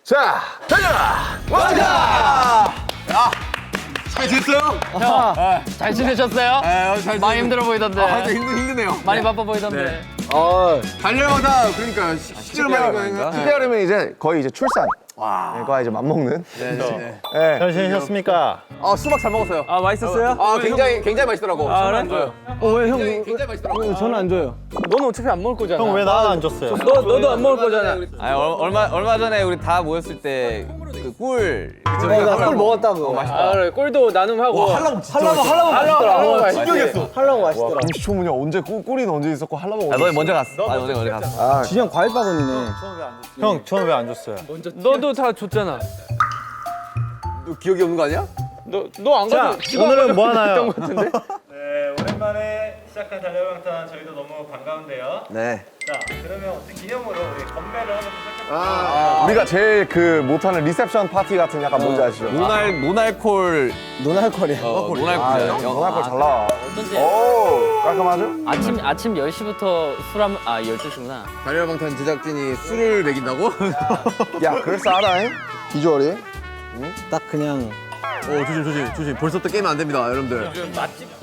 자, 달려라! 왕자! 잘 지냈어요? 잘 지내셨어요? 잘 많이 힘들어 보이던데. 힘드네요. 많이 바빠 보이던데. 달려다 그러니까 실제로 말하면 특별하면 이제 거의 이제 출산. 거의 이제 맘먹는. 네. 잘 지내셨습니까? 수박 잘 먹었어요. 아 맛있었어요? 굉장히 맛있더라고. 아, 안 줘요. 왜 형? 굉장히 맛있더라고. 저는 안 줘요. 너는 어차피 안 먹을 거잖아. 형 왜 나는 안 줬어요? 너도 안 먹을 거잖아. 아니, 얼마 전에 우리 다 모였을 때 그 꿀. 나꿀 먹었다고. 맛있다. 그래 꿀도 나눔하고. 하려고 맛있더라. 신기했어. 하려고 맛있더라. 금시초문이 언제 꿀이는 언제 있었고 하려면 아, 너희 먼저 갔어. 너희 갔어. 진영 과일 바구니네. 형 저는 왜 안 줬어요? 너도 다 줬잖아. 너 기억이 없는 거 아니야? 너 안 가도 오늘은 뭐 하나요? 네, 오랜만에 시작한 달려방탄 저희도 너무 반가운데요. 네. 자, 그러면 어떻게 기념으로 우리 건배를 하면서 시작해볼까요? 우리가 제일 그 못하는 리셉션 파티 같은 약간 뭔지 아시죠? 노날콜. 노날콜이야. 노날콜이야. 전화 걸잘 나와. 오, 깔끔하죠? 아침 10시부터 술 한, 12시구나. 달려방탄 제작진이 술을 먹인다고? 야, 그럴싸하다잉? 비주얼이. 딱 그냥. 조심. 벌써 또 깨면 안 됩니다, 여러분들.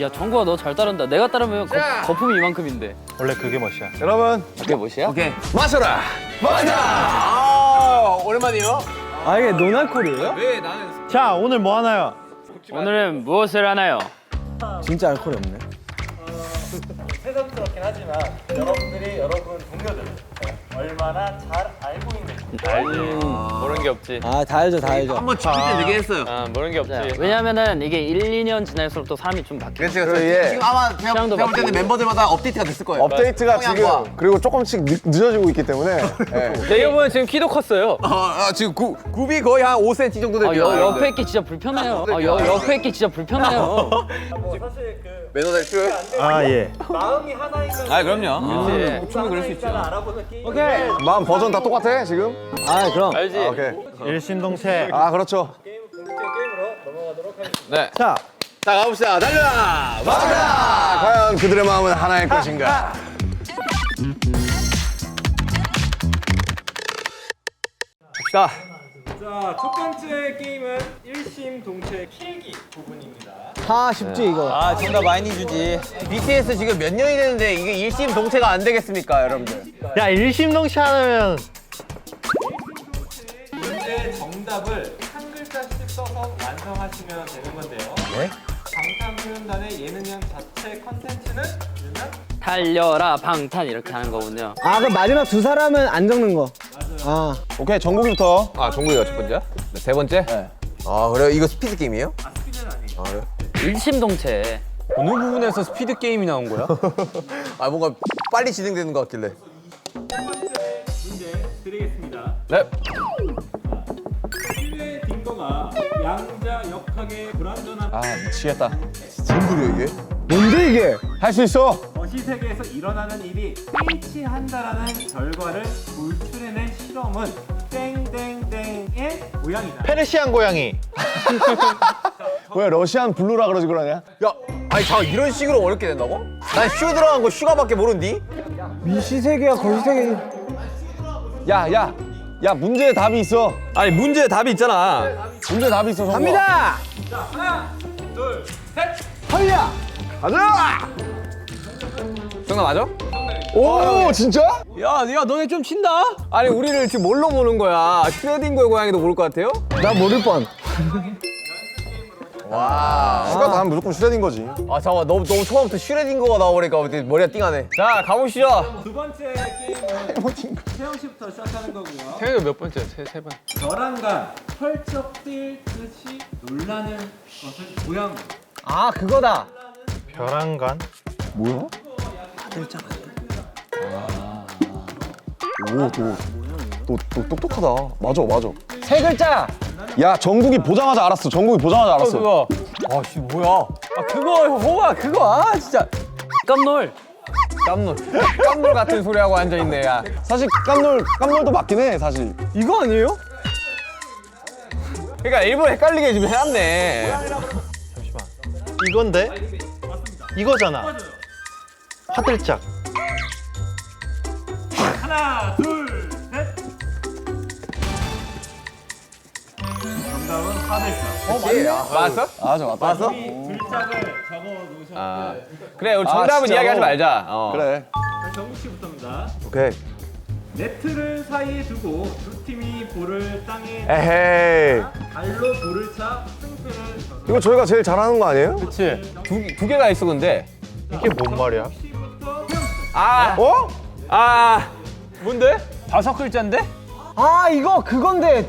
야, 정구가 너 잘 따른다. 내가 따르면 거품이 이만큼인데. 원래 그게 멋이야. 여러분, 그게 뭐야? 오케이. 마셔라! 오랜만이에요? 아 이게 노날콜이에요? 자 오늘 뭐 하나요? 오늘은 무엇을 하나요? 진짜 알콜이 없네. 새삼스럽긴 하지만 여러분들이 여러분 동료들 얼마나 잘 알고 있는지 모르는 게 없지. 아 다 알죠, 다 알죠. 한번 죽을 때 얘기했어요. 모르는 게 없지. 왜냐면은 이게 1, 2년 지날수록 또 사람이 좀 바뀌어. 그렇지. 예. 지금 아마 제가 취향도 볼 때는 바뀌고. 멤버들마다 업데이트가 됐을 거예요. 업데이트가 성향과. 지금 그리고 조금씩 늦어지고 있기 때문에. 예. 내가 보면 지금 키도 컸어요. 지금 굽이 거의 한 5cm 정도 됩니다. 옆에 있기 진짜 불편해요. 옆에 있기 진짜 불편해요. 사실 그 매너들 필요해? 아 예. 마음이 하나이면 아 그럼요. 충분히 그럴 수 있죠. 알아보는 게임. 마음 버전 다 똑같아 지금? 아 그럼. 알지? 오케이. 일심동체. 아, 그렇죠. 게임으로 넘어가도록 하겠습니다. 네. 자 자, 가봅시다. 달려라! 자, 과연 그들의 마음은 하나일 것인가? 자, 자, 첫 번째 게임은 일심동체 필기 부분입니다. 쉽지 이거. 아 정답 많이 주지. BTS 지금 몇 년이 됐는데 이게 일심동체가 안 되겠습니까, 여러분들? 야 일심동체 하면 문제 정답을 한 글자씩 써서 완성하시면 되는 건데요. 네? 방탄소년단의 예능형 자체 컨텐츠는 유명? 달려라 방탄 이렇게 하는 거군요. 아 그럼 마지막 두 사람은 안 적는 거. 아 오케이, 정국이부터. 정국이가 첫 번째야? 네, 세 번째? 네. 아, 그래요? 이거 스피드 게임이에요? 스피드는 아니에요. 아, 그래요? 일심동체. 어느 부분에서 스피드 게임이 나온 거야? 뭔가 빨리 진행되는 것 같길래. 첫 번째 문제 드리겠습니다. 네. 실내 딩거가 양자 역학의 불완전한 미치겠다. 뭔 소리야, 이게? 뭔데 이게? 할 수 있어. 거시 세계에서 일어나는 일이 일치한다라는 결과를 도출해낸 실험은 땡땡땡의 모양이다. 페르시안 고양이. 왜 러시안 블루라 그러지 그러냐? 야, 아니, 이런 식으로 어렵게 된다고? 난 슈 들어간 거 슈가밖에 모른디? 미시세계야 거시세계. 야, 문제에 답이 있어. 아니 문제에 답이 있잖아. 문제에 답이 있어, 정국아. 갑니다. 하나, 둘, 셋. 헐야. 가자! 정답 맞아? 오, 진짜? 야 너네 좀 친다. 아니 우리를 지금 뭘로 보는 거야? 슈레딩거의 고양이도 모를 것 같아요? 나 모를 뻔. 슈가 나면 무조건 슈레딩 거지. 잠깐만, 너무 처음부터 슈레딩거가 나와버리니까 머리가 띵하네. 자 가보시죠. 두 번째 게임은 태영 씨부터 시작하는 거고요. 태영이 몇 번째? 세 번. 벼랑간 펄쩍 뛸 듯이 놀라는 것을 모양. 아 그거다. 벼랑간. 뭐야? 오, 너 똑똑하다. 맞아. 세 글자. 야, 정국이 보자마자 알았어. 정국이 보자마자 알았어. 그거. 아씨 뭐야? 그거 호가 그거 진짜 깜놀. 깜놀 같은 소리 하고 앉아 있네 야. 사실 깜놀도 맞긴 해, 사실. 이거 아니에요? 그러니까 일부러 헷갈리게 지금 해놨네. 이건데? 이거잖아. 화들짝. 하나, 둘, 셋. 맞았어? 맞았어? 이 글자를 적어 놓으셨는데 그래, 우리 정답은 진짜로? 이야기하지 말자. 그래. 정국 씨부터입니다. 오케이. 네트를 사이에 두고 두 팀이 볼을 땅에 에헤이. 발로 볼을 차 승패를 저는 이거 저희가 제일 잘하는 거 아니에요? 두 개가 있어, 근데. 이게 뭔 말이야? 씨부터 뭔데? 5글자인데? 아 이거 그건데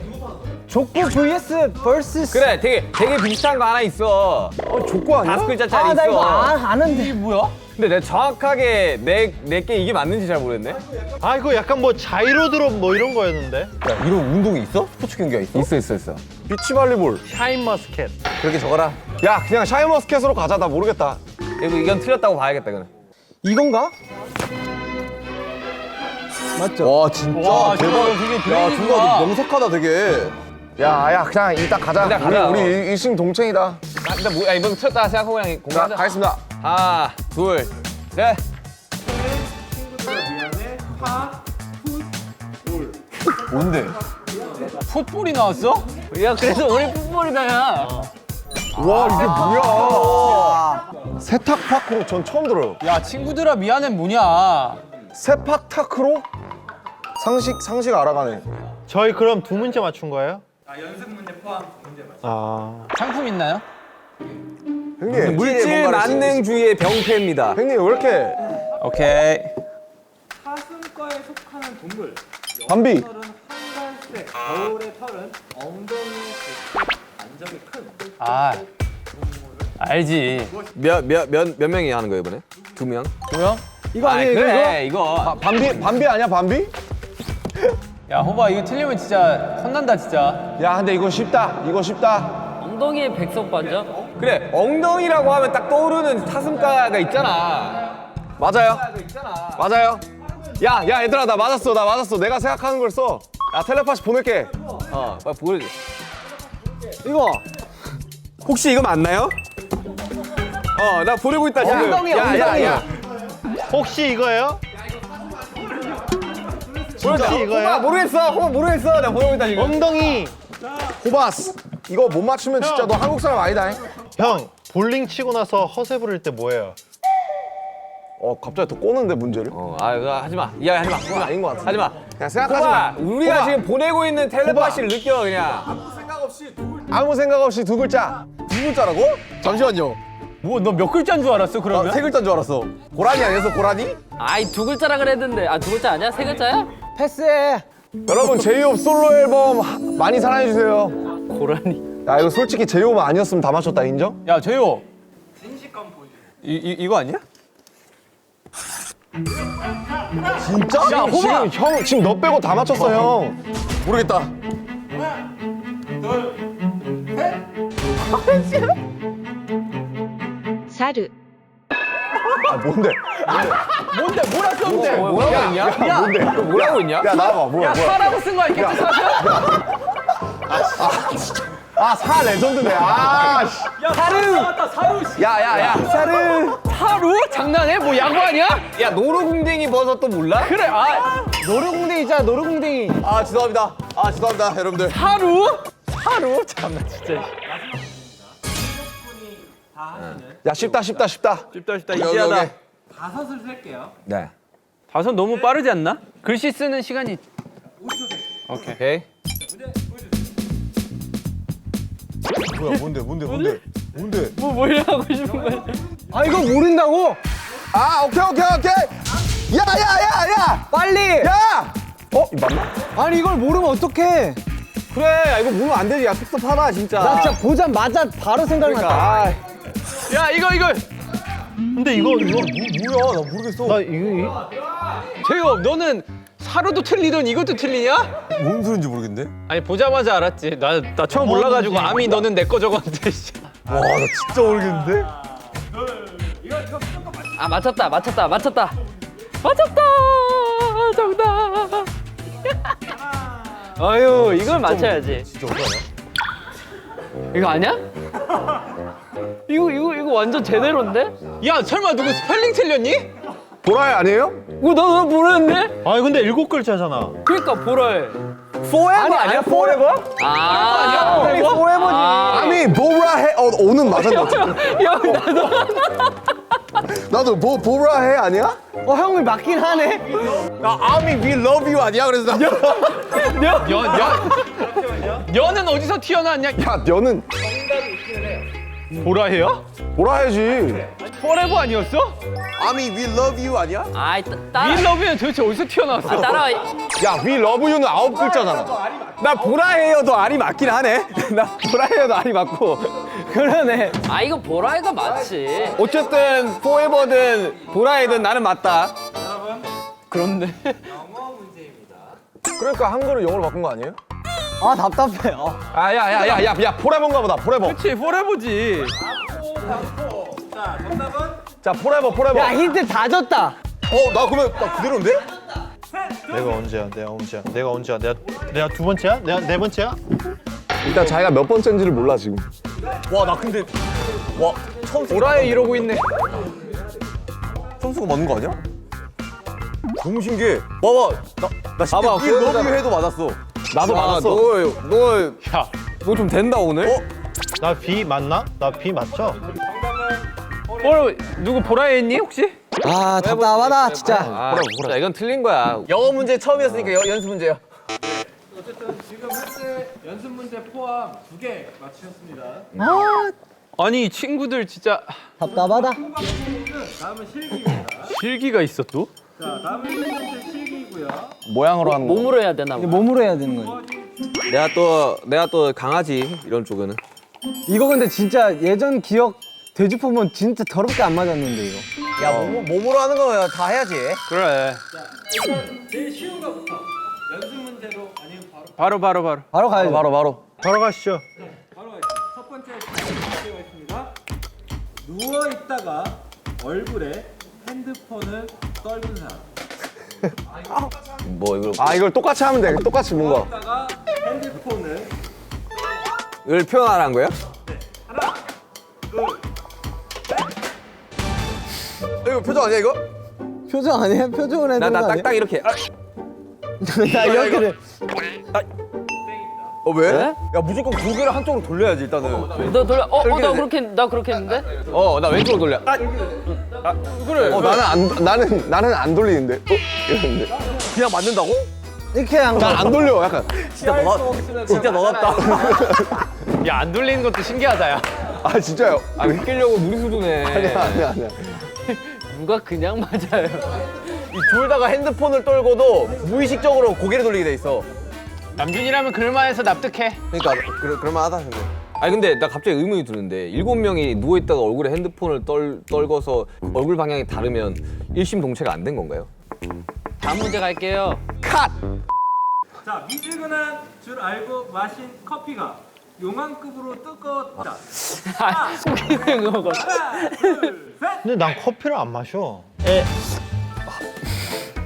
족구 vs vs 그래, 되게 비슷한 거 하나 있어. 족구 아니야? 5글자짜리 아 나 이거 있어. 아는데 이게 뭐야? 근데 내가 정확하게 내게 이게 맞는지 잘 모르겠네. 아 이거 약간 뭐 자이로 드롭 뭐 이런 거였는데? 야, 이런 운동이 있어? 스포츠 경기가 있어? 있어. 비치발리볼. 샤인머스켓. 그렇게 적어라. 야, 그냥 샤인머스켓으로 가자. 나 모르겠다. 이건 틀렸다고 봐야겠다, 그럼. 이건가? 맞죠? 와, 진짜 대박. 야, 중간 명석하다, 되게. 야, 그냥 이따 가자. 그냥 가자. 우리 일심동체이다. 근데 뭐야, 이번 틀렸다 생각하고 그냥 자, 공부하자. 가겠습니다. 하나, 둘, 셋. 친구들 미안해 파 뭔데? 풋볼이 나왔어? 야 그래서 우리 풋볼이다 야. 와, 이게 뭐야? 세탁파크로 전 처음 들어요. 야 친구들아 미안해 뭐냐? 세팍타크로? 상식 알아가네. 저희 그럼 두 문제 맞춘 거예요? 연습 문제 포함 문제 맞죠? 아 상품 있나요? 형님, 물질 만능주의의 병폐입니다. 형님 왜 이렇게 오케이. 사슴과에 속하는 동물. 밤비. 털은 한갈색, 겨울의 털은 엉덩이의 백색, 안정이 큰. 아 알지. 몇 명이 하는 거예요, 이번에? 2명? 이거 아, 아니에요 그래, 이거. 밤비 아니야, 밤비? 야 호바 이거 틀리면 진짜 혼난다 진짜. 야, 근데 이거 쉽다. 이거 쉽다. 엉덩이에 백석 반점? 그래, 엉덩이라고 하면 딱 떠오르는 사슴가가 있잖아. 맞아요. 맞아요. 야, 얘들아, 나 맞았어. 내가 생각하는 걸 써. 야, 텔레파시 보낼게. 빨리 보여줘. 이거. 혹시 이거 맞나요? 나 보내고 있다, 지금. 엉덩이, 야. 혹시 이거예요? 보여줘. 혹시 이거예요? 호바 모르겠어. 내가 보내고 있다, 지금. 엉덩이. 호바스. 이거 못 맞추면 진짜 너 한국 사람 아니다. 형 볼링 치고 나서 허세 부를 때 뭐예요? 갑자기 더 꼬는데 문제를? 이거 하지 마. 이야기 하지 마. 그건 아닌 것 같아. 하지 마. 그냥 생각하지 호바, 마. 우리가 호바. 지금 보내고 있는 텔레파시를 느껴, 그냥. 아무 생각 없이 두 글자. 두 글자라고? 잠시만요. 뭐 너 몇 글자인 줄 알았어 그러면? 세 글자인 줄 알았어. 고라니 아니었어, 고라니? 아이 2글자라 그랬는데 두 글자 아니야? 3글자야? 패스해. 여러분, 제이홉 솔로 앨범 많이 사랑해주세요. 고라니. 야, 이거 솔직히 제이홉 아니었으면 다 맞췄다, 인정? 야 재호. 진실감 보여줘. 이거 아니야? 진짜? 야, 호바! 지금 너 빼고 다 맞췄어, 형. 모르겠다. 사르 아, 뭔데? 뭔데 뭐라 썼는데? 뭐라고 했냐? 야, 뭔데? 뭐라고 했냐? 야, 나와봐. 뭐야? 사라고 쓴 거 아니겠지 사실? 아, 사 레전드네. 아, 씨. 사루. 야. 사루? 장난해? 뭐 야구 아니야? 야, 노루궁뎅이 버섯도 몰라? 그래. 노루궁뎅이 있잖아 노루궁뎅이. 죄송합니다. 죄송합니다, 여러분들. 사루? 참나 진짜. 다 하시는 야, 쉽다. 쉽다. 이지하다. 다섯을 셀게요. 네. 5 너무 빠르지 않나? 글씨 쓰는 시간이. 오케이. 뭐야, 뭔데? 뭘 하고 싶은 거야? 아 이거 모른다고? 오케이. 야! 빨리. 야! 이거 맞나? 아니 이걸 모르면 어떡해? 그래, 이거 모르면 안 되지. 야, 섭섭하다, 진짜. 나 진짜 보자마자 바로 생각났다. 야, 이거. 근데 이거 뭐야, 나 모르겠어. 나 이거 재호 너는 사루도 틀리던 이것도 틀리냐? 뭔 소린지 모르겠는데? 아니 보자마자 알았지. 나 처음 몰라가지고 아미 너는 내 거 적었는데. 와, 나 진짜 모르겠는데? 맞췄다. 정답. 아유 이걸 맞춰야지. 진짜 어떡하냐? 이거 아니야? 이거 완전 제대로인데? 야 설마 누구 스펠링 틀렸니? 보라에 아니에요? 이거 나 모르는데? 아니 근데 7글자잖아. 그러니까 보라에 forever 아니야? forever? 아, forever지. 아니 보라해 오는 맞은 것 같아. 형 나도. 나도 보라해 아니야? 형이 맞긴 하네. 나 아미 we love you 아니야? 그래서 나 연은 어디서 튀어나왔냐? 야 너는 보라해요? 보라해지. 포레버 아니었어? 아미 we love you 아니야? 아이 따라. 윌러브는 도대체 어디서 튀어나왔어? 따라. 야 we love you는 9글자잖아. 나 보라해요도 알이 맞긴 하네. 나 보라해요도 알이 맞고. 그러네. 아 이거 보라이가 맞지. 어쨌든 forever든 보라해든 나는 맞다. 그런데. 그러니까 한글을 영어로 바꾼 거 아니에요? 아 답답해. 야야야야야 포레버인가 보다 포레버. 그치 포레버지. 자, 정답은 자 포레버. 야 힌트 다 줬다. 나 그러면 나 그대로인데? 내가 언제야? 내가 두 번째야? 내가 네 번째야? 일단 자기가 몇 번째인지를 몰라 지금. 와 나 근데 와 처음 보라해 이러고 있네. 선수가 맞는 거 아니야? 너무 신기해. 봐봐 나 진짜 봐봐, we love 보여주잖아. you 해도 맞았어. 나도 맞았어. 너 좀 된다 오늘. 나 B 맞나? 나 B 맞죠? 누구 보라에 있니 혹시? 아 답답하다 진짜. 자 이건 틀린 거야. 영어 문제 처음이었으니까 연습 문제야. 어쨌든 지금 현재 연습 문제 포함 2개 맞추셨습니다. 아니 이 친구들 진짜 답답하다. 다음은 실기입니다. 실기가 있어 또? 자, 다음은 1번째 실기이고요. 모양으로 하는 거. 몸으로 해야 되나 봐. 몸으로 해야 되는 거지. 내가 또 강하지 이런 쪽은. 이거 근데 진짜 예전 기억 되짚어보면 진짜 더럽게 안 맞았는데 이거. 야 몸으로 하는 거 다 해야지. 그래. 일단 제일 쉬운 거부터 연습 문제로 아니면 바로 바로. 가야지. 바로 가시죠. 바로 첫 번째 문제가 있습니다. 누워 있다가 얼굴에 핸드폰을 떨군 사람. 뭐 이걸 아 이걸 똑같이 하면 돼. 똑같이 뭔가. 있다가 핸드폰을 이걸 표현하라는 거야? 하나, 둘, 이거 표정 아니야 이거? 표정 아니야? 표정을 해야 되는 거 나 아니야? 딱딱 이렇게. 나 이렇게 돼. 왜? 야 무조건 고개를 한쪽으로 돌려야지 일단은. 너 돌려. 나 그렇게 했는데. 나 왼쪽으로 돌려. 나는 안 돌리는데. 이러는데. 그냥 맞는다고? 이렇게 한 거. 난 안 돌려. 약간. 진짜 너 같다. 야 안 돌리는 것도 신기하다 야. 아 진짜요? 웃기려고 무리수두네. 아니야. 누가 그냥 맞아요. 이 졸다가 핸드폰을 떨고도 무의식적으로 고개를 돌리게 돼 있어. 남준이라면 그럴만해서 납득해. 그러니까 그럴만하다 근데. 아니 근데 나 갑자기 의문이 드는데 7명이 누워 있다가 얼굴에 핸드폰을 떨궈서 얼굴 방향이 다르면 일심동체가 안 된 건가요? 다음 문제 갈게요. 자, 미지근한 줄 알고 마신 커피가 용왕급으로 뜨겁다. 속이는 거. 하나, 둘, 셋. 근데 난 커피를 안 마셔.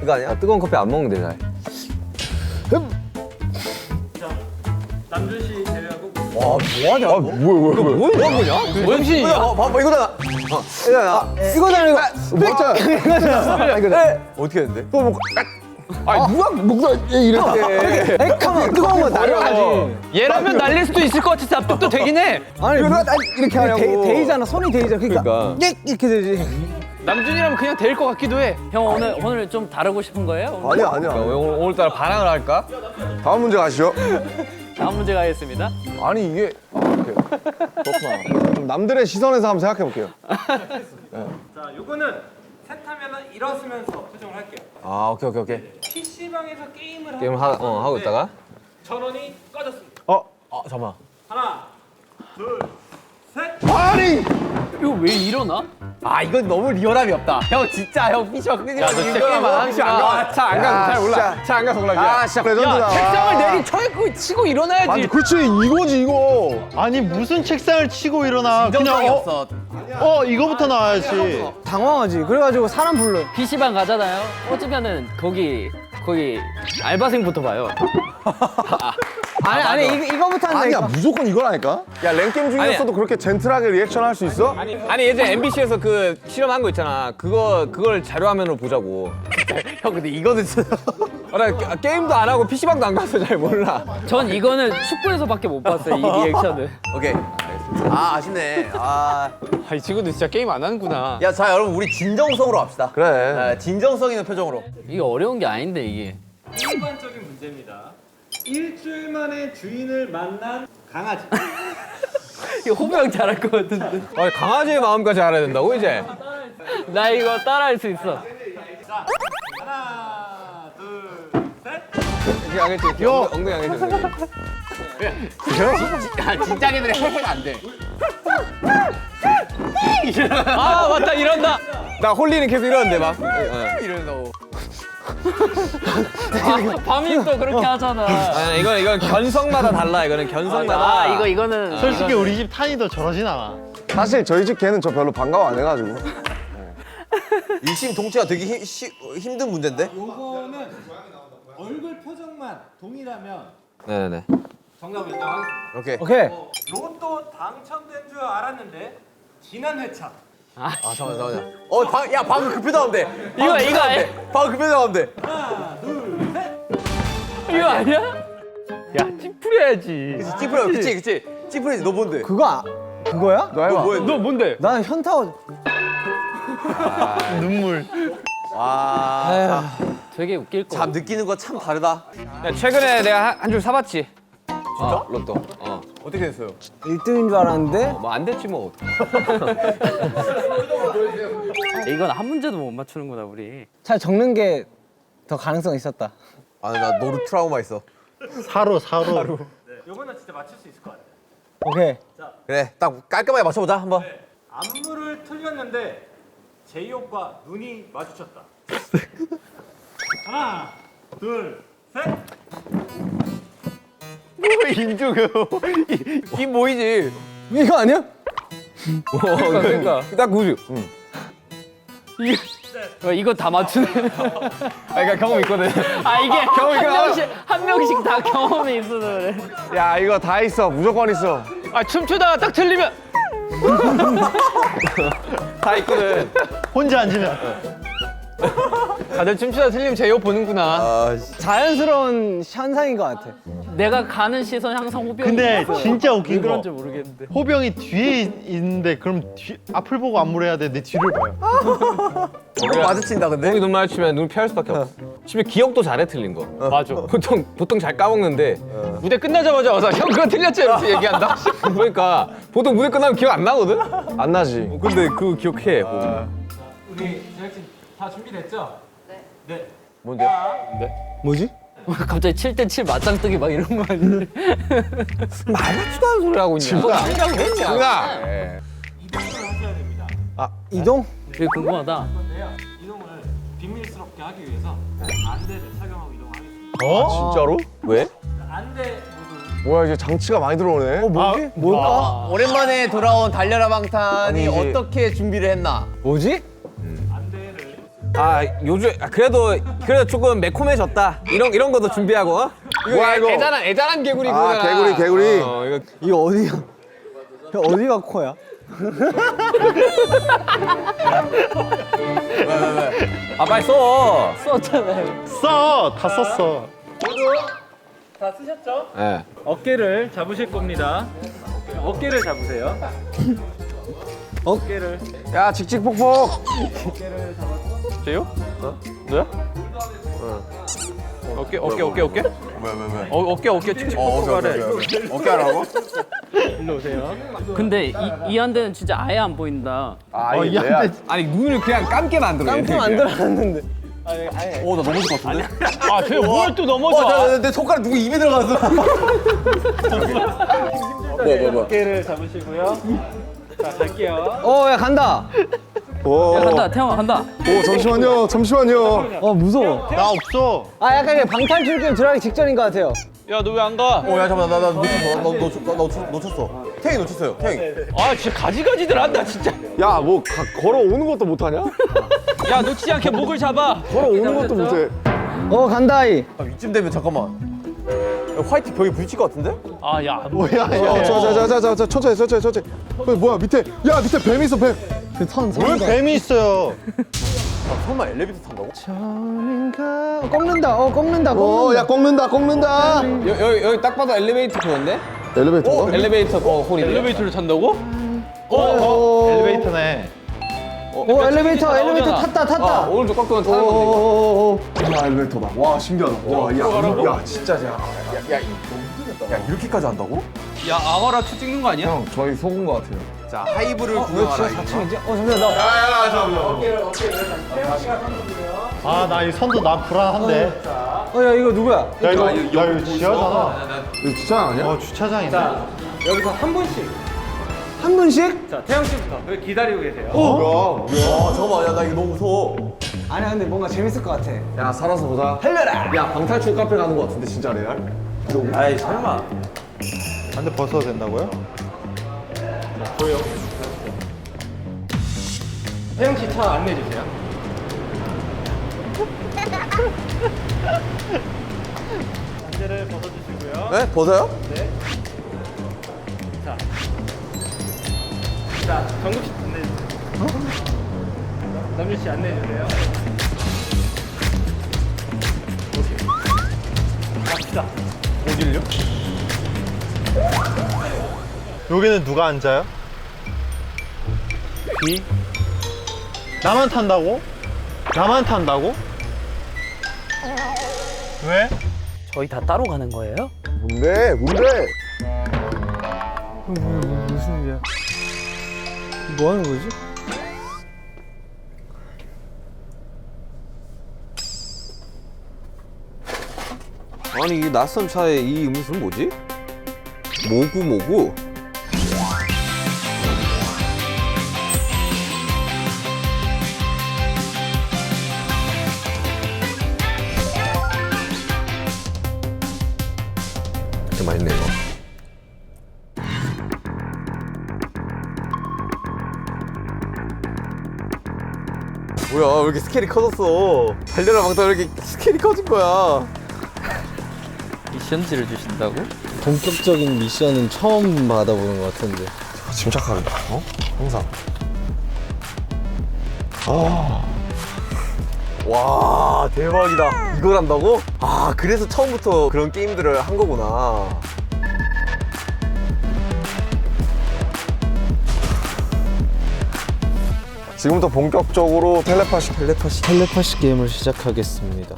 이거 아니야? 뜨거운 커피 안 먹는데 잘. 자, 남준 씨 제외하고 뭐하냐? 뭐야? 정신이야? 봐봐 이거다. 이거잖아 이거. 어떻게 했는데? 누가 목소리 이렇게. 액하면 뜨거운 거 날려가지. 얘라면 날릴 수도 있을 것 같아서 납득도 되긴 해. 아니 이렇게 하냐고. 데이잖아. 손이 데이잖아. 그러니까 이렇게 되지. 남준이라면 그냥 될 것 같기도 해. 형 오늘 좀 다루고 싶은 거예요? 아니야. 오늘따라 반항을 할까? 다음 문제 가시죠. 다음 문제 가겠습니다. 아니 이게 오케이. 그렇구나. 좀 남들의 시선에서 한번 생각해 볼게요. 자, 요거는 셋하면은 일어서면서 표정을 할게요. 아 오케이. PC방에서 게임을 게임 하고 있다가 전원이 꺼졌습니다. 잠깐만. 하나, 둘, 셋. 아니 이거 왜 일어나? 아 이건 너무 리얼함이 없다. 형 진짜 형 피셔 끄지 마. 너 진짜 게임 안 하는구나. 잘안 가서 잘 몰라. 잘안 가서 몰라. 아 진짜 레전드다. 책상을 내리 쳐있고 치고 일어나야지. 아니 그렇지 이거지 이거. 아니 무슨 책상을 치고 일어나. 정성이 그냥 없어. 이거부터 나와야지. 당황하지. 그래가지고 사람 불러. PC방 가잖아요. 꽂으면은 거기 알바생부터 봐요. 아니 이거부터 한다. 아니야 이거. 무조건 이거라니까. 야 랭게임 중이었어도 그렇게 젠틀하게 리액션 할 수 있어? 아니 예전에 MBC에서 그 실험한 거 있잖아. 그걸 자료화면으로 보자고. 형 근데 이거는 진짜 나 게임도 안 하고 PC방도 안 가서 잘 몰라. 전 이거는 축구에서밖에 못 봤어요. 이 리액션을. 오케이. 아, 아쉽네. 아. 이 친구들 진짜 게임 안 하는구나. 야, 자, 여러분, 우리 진정성으로 합시다. 그래. 진정성 있는 표정으로. 이게 어려운 게 아닌데 이게. 일반적인 문제입니다. 일주일 만에 주인을 만난 강아지. 이거 호병 잘할 것 같은데. 아니, 강아지의 마음까지 알아야 된다고 이제? 나 이거 따라할 수 있어. 하나, 둘, 셋. 이렇게 하겠지. 이렇게 엉덩이 하겠지. 진작에는 해해가 안 돼. 아 맞다 이런다. 나 홀리는 계속 이러는데 막. 이러는다고. 아, 밤이 또 그렇게 하잖아. 아니, 이건 견성마다 달라. 이거는 견성마다. 아 이거는 솔직히 우리 집 탄이도 저러진 않아. 사실 저희 집 개는 저 별로 반가워 안 해가지고. 일심동체가 되게 힘든 문제인데? 요거는 얼굴 표정만 동일하면 네네네. 정답을 인정하겠습니다. 오케이. 오케이. 로또 당첨된 줄 알았는데 지난 회차. 아, 잠깐만. 야, 방금 그 표정 하면 돼. 이거 방금 그 표정 하면 돼. 하나, 둘, 셋. 이거 아니야? 야 찌푸려야지. 찌푸려, 그치. 찌푸리지, 너 뭔데? 그거야? 너 해봐. 너 뭔데? 나는 현타워. 눈물. 와. 되게 웃길 거. 참, 느끼는 거 참 다르다. 야, 최근에 내가 한 줄 사봤지. 진짜? 로또. 어떻게 됐어요? 1등인 줄 알았는데 뭐 안 됐지 뭐. 이건 한 문제도 못 맞추는구나 우리. 잘 적는 게 더 가능성 있었다. 아, 나 노루 트라우마 있어. 사로. 요거는 진짜 맞출 수 있을 것 같아요. 오케이. 그래, 딱 깔끔하게 맞춰보자, 한번. 안무를 틀렸는데 제이홉과 눈이 마주쳤다. 하나, 둘, 셋. 이 뭐이지? 이거 아니야? 그러니까. 딱 구주. 이거 다 맞추네. 그러니까 경험 있거든. 아 이게 한 명씩 다 경험이 있어서 그래. 야 이거 다 있어. 무조건 있어. 아 춤추다가 딱 틀리면 다 있거든. 혼자 앉으면. 다들 춤추다 틀리면 제 옆 보는구나. 자연스러운 현상인 것 같아. 내가 가는 시선 항상 호병이. 근데 있어요. 진짜 웃긴 왜 거. 그런지 모르겠는데. 호병이 뒤에 있는데 그럼 앞을 보고 안무를 해야 돼. 내 뒤를 봐요. 눈 마주친다, 근데? 형이 눈 마주치면 눈 피할 수밖에 없어. 심지어 기억도 잘해 틀린 거. 맞아. 보통 잘 까먹는데. 무대 끝나자마자 와서 형 그거 틀렸지 이렇게 얘기한다. 그러니까 보통 무대 끝나면 기억 안 나거든. 안 나지. 근데 그거 기억해. 우리 제작진 다 준비됐죠? 네. 뭔데? 뭐지? 갑자기 7대7 맞짱뜨기 막 이런 거 아니야? 말같지도 않은 소리 하고 있냐. 누가? 이동을 하셔야 됩니다. 이동? 되게 궁금하다. 그런데요, 이동을 비밀스럽게 하기 위해서 안대를 착용하고 이동하겠습니다. 어? 진짜로? 왜? 안대 모두 뭐야 이제 장치가 많이 들어오네. 뭐지? 뭘까? 오랜만에 돌아온 달려라 방탄이 아니지. 어떻게 준비를 했나? 뭐지? 안대를 요즘 그래도 조금 매콤해졌다. 이런 것도 준비하고. 뭐야, 이거? 애잔한 개구리 아 그거잖아. 개구리. 이거 이거 어디야? 어디가 코야? 빨리 써. 썼잖아요. 다 썼어. 다 쓰셨죠? 예. 어깨를 잡으실 겁니다. 어깨를 잡으세요. 어깨를 야 칙칙폭폭. 제요? 너야? 어깨. 왜? 어깨 칙칙폭폭하래. 어깨 하라고? 근데 이 안대는 진짜 아예 안 보인다. 아 이 이게 내야. 안대 아니 눈을 그냥 감게 만들어. 깜짝 안 들어갔는데. 나 넘어질 것 같은데? 아, 쟤 뭘 또 넘어져? 내 손가락 누구 입에 들어갔어? 어깨를 잡으시고요. 자, 갈게요. 야 간다. 오. 야, 간다, 태영아 간다. 오 잠시만요. 무서워. 나 없어. 약간 이게 방탈출 게임 들어가기 직전인 것 같아요. 야, 너 왜 안 가? 야, 잠깐만, 나 놓쳤어. 태형이 놓쳤어요, 태형이. 아, 진짜 가지가지들 한다, 진짜. 야 뭐 걸어오는 것도 못하냐? 야, 놓치지 않게 목을 잡아. 걸어오는 것도 못해. 간다이. 이쯤 되면 잠깐만. 야, 화이트 벽에 부딪힐 것 같은데? 아, 야. 자 천천히. 뭐야 밑에 뱀이 있어 뱀. 그선 왜 뱀이 있어요? 설마 엘리베이터 탄다고? 꺾는다. 야 꺾는다. 여기 딱 봐도 엘리베이터 그건데? 엘리베이터. 엘리베이터 홀이네. 엘리베이터를 탄다고? 엘리베이터네. 엘리베이터 탔다. 오른쪽 꺾으면 타는 건데. 야 엘리베이터다. 와 신기하다. 야 진짜 야 이렇게까지 한다고? 야 아가라 2 찍는 거 아니야? 형 저희 속은 것 같아요. 자 하이브를 구경하라. 아, 나 이 선도 나 불안한데. 야 이거 누구야? 야, 이거 지하잖아. 이거 주차장 아니야? 주차장인데. 여기서 한 분씩. 한 분씩? 자 태영 씨부터 여기 기다리고 계세요. 잠깐만 야나 이거 너무 무서워. 아니야 근데 뭔가 재밌을 것 같아. 야 살아서 보자. 달려라! 야 방탈출 카페 가는 것 같은데 진짜 레알? 아이 설마. 근데 벗어도 된다고요? 태영 씨 차 안내해 주세요. 안대를 벗어주시고요. 네? 벗어요? 자 정국 씨 안내해 주세요. 남준 씨 안내해 주세요. 갑시다. 어딜요? 여기는 누가 앉아요? 나만 탄다고? 나만 탄다고? 왜? 저희 다 따로 가는 거예요? 뭔데? 뭐 하는 거지? 아니 이 낯선 차에 이 음료수는 뭐지? 모구? 진짜 맛있네 이거. 뭐야 왜 이렇게 스케일이 커졌어? 달려라 방탄 왜 이렇게 스케일이 커진 거야? 미션지를 주신다고? 본격적인 미션은 처음 받아보는 것 같은데. 침착하게. 항상. 와 대박이다. 이걸 한다고? 아 그래서 처음부터 그런 게임들을 한 거구나. 지금부터 본격적으로 텔레파시 게임을 시작하겠습니다.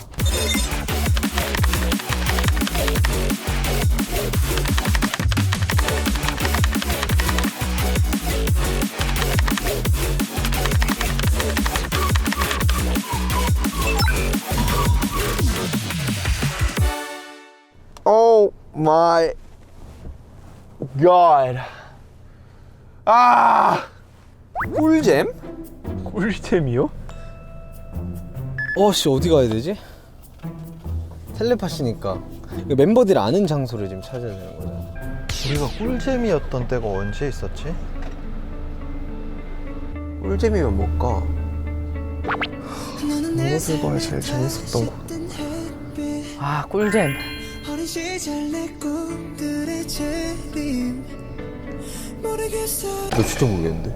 Oh my god. 꿀잼? 꿀잼이요? 어씨 어디 가야 되지? 텔레파시니까 멤버들이 아는 장소를 지금 찾아야 되는 거잖아. 우리가 꿀잼이었던 때가 언제 있었지? 꿀잼이면 뭘까? 무엇을 봐야 제일 재밌었던 곳. 아 꿀잼. 너 진짜 모르겠는데.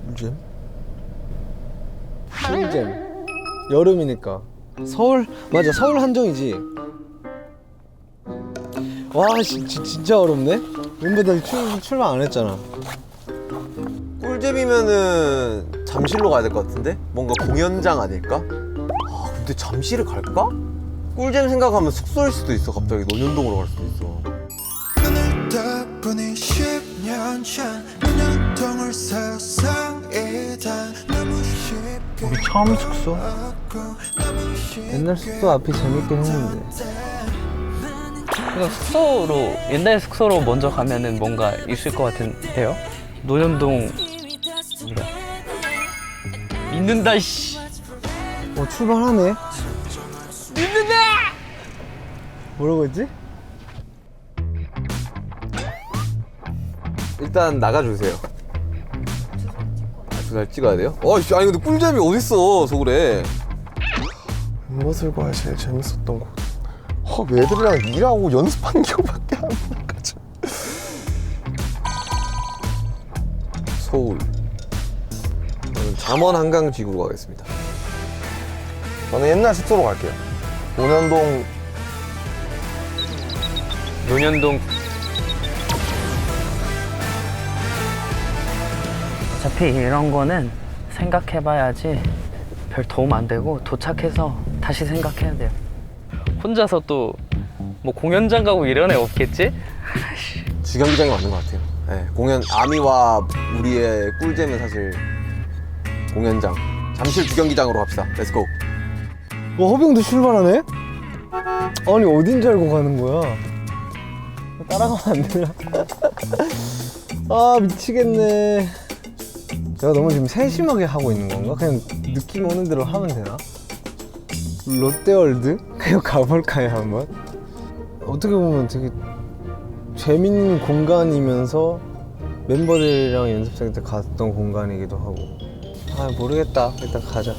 꿀잼? 꿀잼. 여름이니까. 서울? 맞아 서울 한정이지. 와 진짜 어렵네. 멤버들 출마 안 했잖아. 꿀잼이면은 잠실로 가야 될 것 같은데? 뭔가 공연장 아닐까? 아 근데 잠실을 갈까? 꿀잼 생각하면 숙소일 수도 있어. 갑자기 논현동으로 갈 수도 있어. 덕분에 10년 전 논현동을 세상이다. 너무 쉽게 우리 처음 숙소? 옛날 숙소 앞이 재밌긴 했는데. 그냥 숙소로 옛날 숙소로 먼저 가면은 뭔가 있을 것 같은데요? 논현동 뭐야? 믿는다 씨. 출발하네. 믿는다. 뭐라고 했지? 일단 나가주세요. 잘 찍어야 돼요? 아니 근데 꿀잼이 어딨어 서울에. 무엇을 봐야 제일 재밌었던 곳. 애들이랑 일하고 연습하는 기억밖에 안 나가지고. 서울. 저는 남원 한강 지구로 가겠습니다. 저는 옛날 숙소로 갈게요. 논현동. 논현동. 어차피 이런 거는 생각해봐야지 별 도움 안 되고 도착해서 다시 생각해야 돼요. 혼자서 또 뭐 공연장 가고 이런 애 없겠지? 주경기장이 맞는 것 같아요. 네, 공연 아미와 우리의 꿀잼은 사실 공연장. 잠실 주경기장으로 갑시다. 렛츠고. 허병도 출발하네? 아니 어딘 줄 알고 가는 거야? 따라가면 안 되나? 아 미치겠네. 내가 너무 지금 세심하게 하고 있는 건가? 그냥 느낌 오는 대로 하면 되나? 롯데월드? 그냥 가볼까요 한번? 어떻게 보면 되게 재밌는 공간이면서 멤버들이랑 연습생 때 갔던 공간이기도 하고. 아 모르겠다. 일단 가자.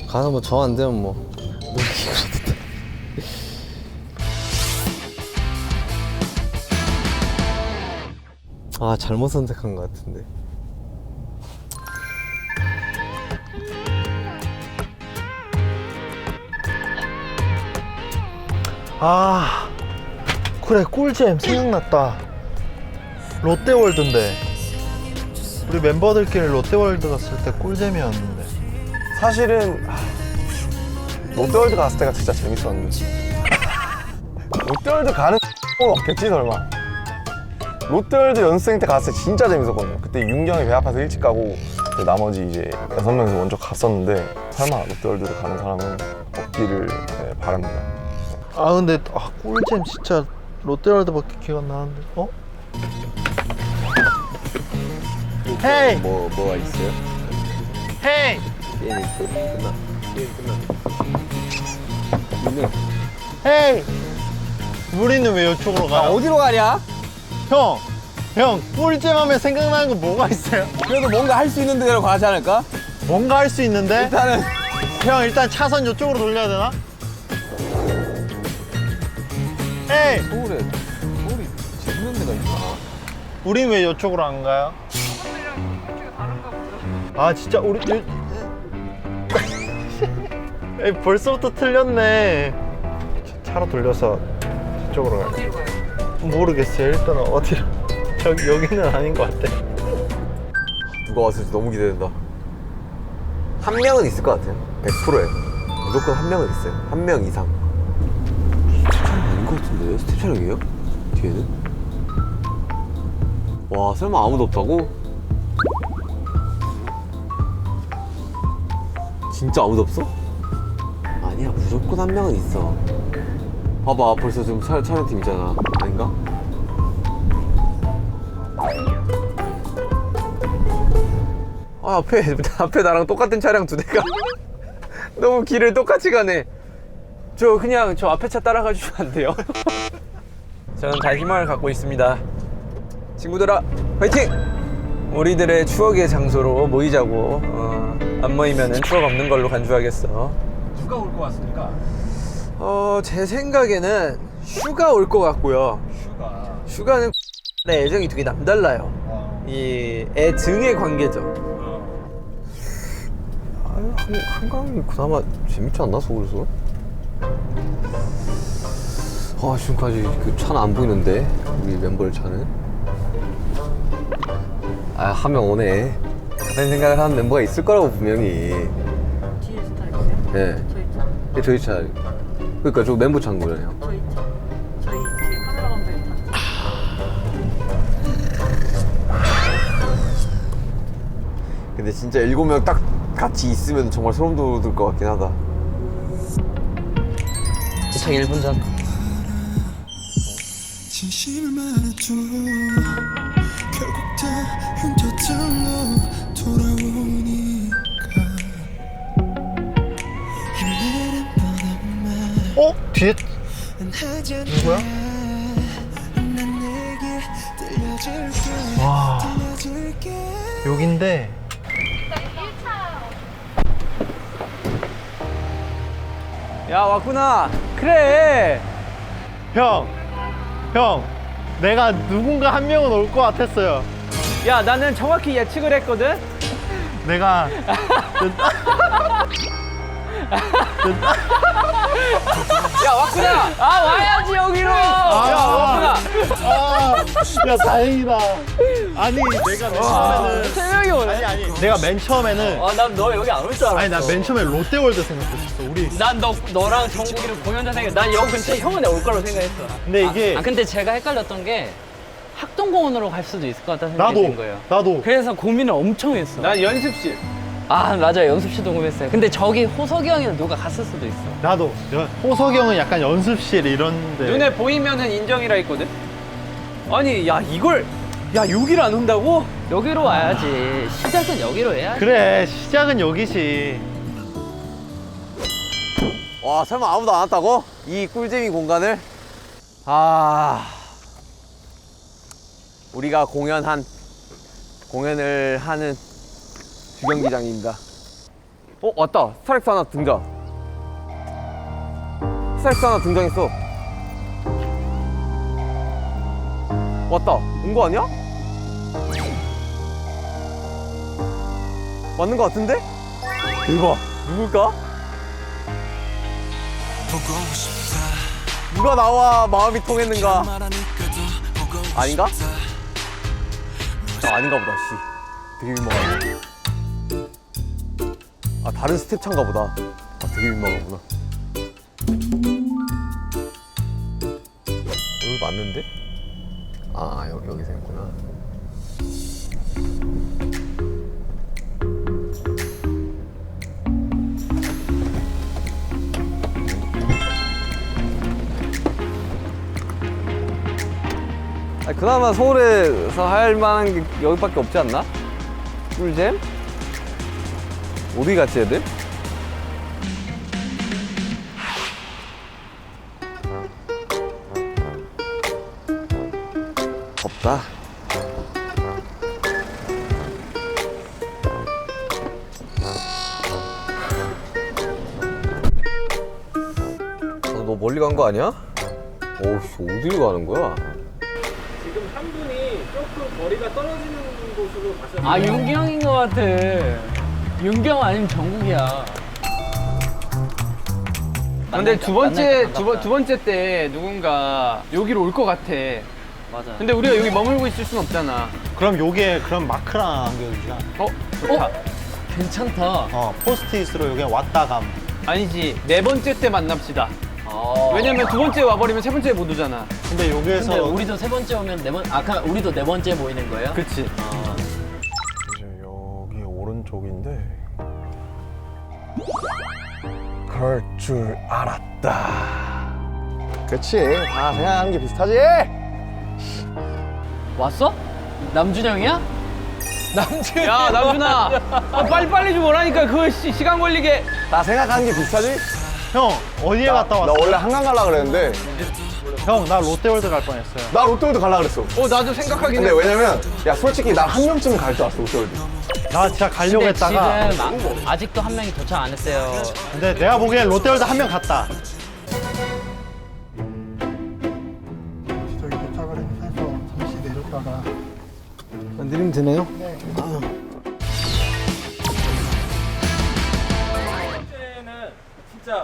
가서 뭐 저 안 되면 뭐 놀이기구라도 타. 아 잘못 선택한 것 같은데. 아 그래 꿀잼 생각났다. 롯데월드인데 우리 멤버들끼리 롯데월드 갔을 때 꿀잼이었는데. 사실은 롯데월드 갔을 때가 진짜 재밌었는데. 롯데월드 가는 건 없겠지 설마. 롯데월드 연습생 때 갔을 때 진짜 재밌었거든요. 그때 윤경이 배 아파서 일찍 가고 나머지 이제 6명이서 먼저 갔었는데 설마 롯데월드로 가는 사람은 없기를 바랍니다. 아 근데 꿀잼 진짜 롯데월드밖에 기억 안 나는데. 어? 헤이! 뭐가 있어요? 헤이! 게임이 끝나. 게임 끝나. 헤이! 우리는 왜 이쪽으로 가요? 어디로 가냐? 형 꿀잼 하면 생각나는 거 뭐가 있어요? 그래도 뭔가 할 수 있는 데로 가지 않을까? 뭔가 할 수 있는데? 일단은 형 일단 차선 이쪽으로 돌려야 되나? 헤이! 서울이 재밌는 데가 있나? 우린 왜 이쪽으로 안 가요? 아 진짜 우리 에이, 벌써부터 틀렸네. 차로 돌려서 저쪽으로 갈까요? 모르겠어요. 일단 어디로? 여기는 아닌 것 같아. 누가 왔을지 너무 기대된다. 한 명은 있을 것 같아요. 100%예요. 무조건 한 명은 있어요. 한 명 이상. 스텝 촬영 아닌 것 같은데? 스텝 촬영이에요? 뒤에는? 와 설마 아무도 없다고? 진짜 아무도 없어? 아니야 무조건 한 명은 있어. 봐봐 벌써 지금 촬영팀 있잖아. 아닌가? 아 앞에 나랑 똑같은 차량 두 대가 너무 길을 똑같이 가네. 저 그냥 저 앞에 차 따라가 주시면 안 돼요? 저는 다 희망을 갖고 있습니다. 친구들아 화이팅! 우리들의 추억의 장소로 모이자고. 안 모이면은 추억 없는 걸로 간주하겠어. 누가 올 것 같습니까? 제 생각에는 슈가 올 것 같고요. 슈가는 내 애정이 되게 남달라요. 이 애 등의 관계죠. 한강이 그나마 재밌지 않나 서울에서? 아 지금까지 그 차는 안 보이는데 우리 멤버의 차는. 아 한 명 오네. 같은 생각을 하는 멤버가 있을 거라고 분명히. 뒤에 스타 있어요? 예. 저희 차? 저희 차. 그러니까 저 멤버 차인 거잖아요. 저희 차? 저희 뒤에 카메라 감독이 탔죠? 근데 진짜 7명 딱 같이 있으면 정말 소름 돋을 것 같긴 하다. 도착 1분 전. 진심을 말해줘 결국 다 흉터절로 돌아오니까 힘내는 뻔한 말 어? 뒤에 누구야? 난 내게 들려줄게 와 들려줄게 여긴데. 야 왔구나. 그래. 형 내가 누군가 한 명은 올 것 같았어요. 야 나는 정확히 예측을 했거든. 내가 야 왔구나. 아 와야지 여기로. 야 왔구나. 야 다행이다. 아니 내가 맨 처음에는 세 명이 오네. 아니 내가 맨 처음에는 난 너 여기 안 올 줄 알았어. 아니 나 맨 처음에 롯데월드 생각했었어. 우리 난 너랑 정국이를 공연장 생각. 난 여기 근처에 형은 올 거라고 생각했어. 근데 이게 근데 제가 헷갈렸던 게 학동공원으로 갈 수도 있을 것 같다는 생각이 든 거예요. 나도 그래서 고민을 엄청 했어. 난 연습실. 아 맞아 연습실도 고민했어요. 근데 저기 호석이 형이랑 누가 갔을 수도 있어. 나도 호석이 형은 약간 연습실 이런데 눈에 보이면은 인정이라 했거든. 아니 야 이걸 야 여기를 안 온다고? 여기로 와야지. 시작은 여기로 해야지. 그래 시작은 여기지. 와 설마 아무도 안 왔다고? 이 꿀잼이 공간을? 아 우리가 공연을 하는 주경기장입니다. 왔다. 스타렉스 하나 등장. 스타렉스 하나 등장했어. 왔다. 온 거 아니야? 맞는 거 같은데? 대박. 누굴까? 누가 나와 마음이 통했는가? 아닌가? 아닌가 보다. 씨. 되게 민망하네. 다른 스텝 찬가 보다. 되게 민망하구나. 여기 맞는데? 여기서 했구나. 그나마 서울에서 할 만한 게 여기밖에 없지 않나? 꿀잼? 어디 갔지 애들? 덥다. 너 멀리 간 거 아니야? 어우씨 어디로 가는 거야? 지금 한 분이 조금 거리가 떨어지는 곳으로 가셨는데 아 윤기 형인 것 같아. 윤기 형 아니면 정국이야. 근데 두 번째 때 누군가 여기로 올 것 같아. 맞아. 근데 우리가 여기 머물고 있을 순 없잖아. 그럼 요게 그럼 마크랑 안겨주자. 좋다. 괜찮다. 포스트잇으로 요게 왔다 감. 아니지 네 번째 때 만납시다. 왜냐면 두 번째 와버리면 세 번째 못 오잖아. 근데 여기에서 근데 우리도 세 번째 오면 우리도 네 번째 모이는 거예요? 그치. 이제 여기 오른쪽인데 그럴 줄 알았다. 그치 다 생각하는 게 비슷하지? 왔어? 남준형이야? 야 남준아 빨리 좀 오라니까 그거 시간 걸리게. 다 생각하는 게 비슷하지? 형 어디에 갔다 나 왔어? 원래 한강 가려고 그랬는데 형 나 롯데월드 갈 뻔했어요. 나 롯데월드 가려고 그랬어. 나도 생각하긴 근데 해. 왜냐면 야 솔직히 나 한 명쯤 갈 줄 알았어 롯데월드. 나 진짜 가려고 근데 했다가 지금 아직도 한 명이 도착 안 했어요. 근데 내가 보기엔 롯데월드 한 명 갔다. 저기 도착을 해서 잠시 내렸다가 내리면 되나요?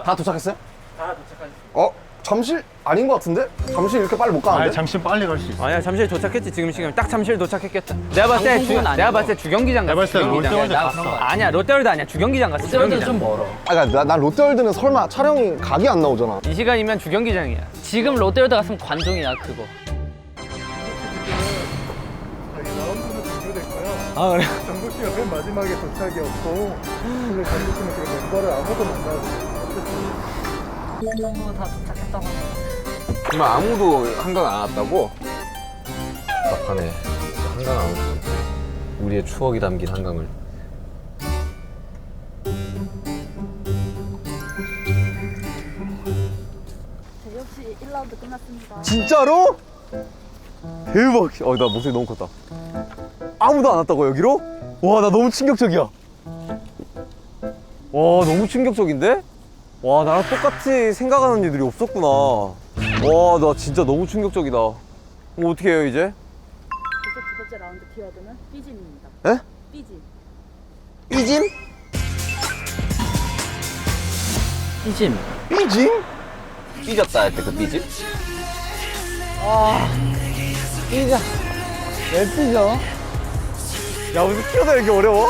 다 도착했어요? 다 도착했어요. 잠실 아닌 것 같은데? 잠실 이렇게 빨리 못 가는데? 아니 잠시 빨리 갈 수 있어. 아니야 잠실 도착했지 지금 시간 딱 잠실 도착했겠다. 내가 봤을 때 방송국은 아니고. 내가 봤을 때 주경기장 내가 갔어. 봤을 때 주경기장. 롯데월드 나 갔어. 그런 거 아니야 롯데월드 아니야 주경기장 갔어. 롯데월드 주경기장. 좀 멀어. 그러니까 나 롯데월드는 설마 촬영이 각이 안 나오잖아. 이 시간이면 주경기장이야. 지금 롯데월드 갔으면 관종이야 그거. 저기 라운드는 종료될 거예요. 아 그래? 정국 씨가 맨 마지막에 도착이었고 오늘 정국 씨는 지금 멤버를 아무도 만나지 전부 다 도착했다고 합니다. 정말 아무도 한강 안 왔다고? 답답하네. 한강 안 왔어. 우리의 추억이 담긴 한강을. 저 역시 1라운드 끝났습니다. 진짜로? 대박. 나 목소리 너무 컸다. 아무도 안 왔다고 여기로? 와, 나 너무 충격적이야. 와, 너무 충격적인데? 와, 나랑 똑같이 생각하는 애들이 없었구나. 와, 나 진짜 너무 충격적이다. 어떻게 해요, 이제? 이제 두 번째 라운드 키워드는 삐짐입니다. 에? 삐짐. 삐짐? 삐짐. 삐짐? 삐졌다 할 때 그 삐집? 삐져. 왜 삐져? 야 무슨 키워다 이렇게 어려워?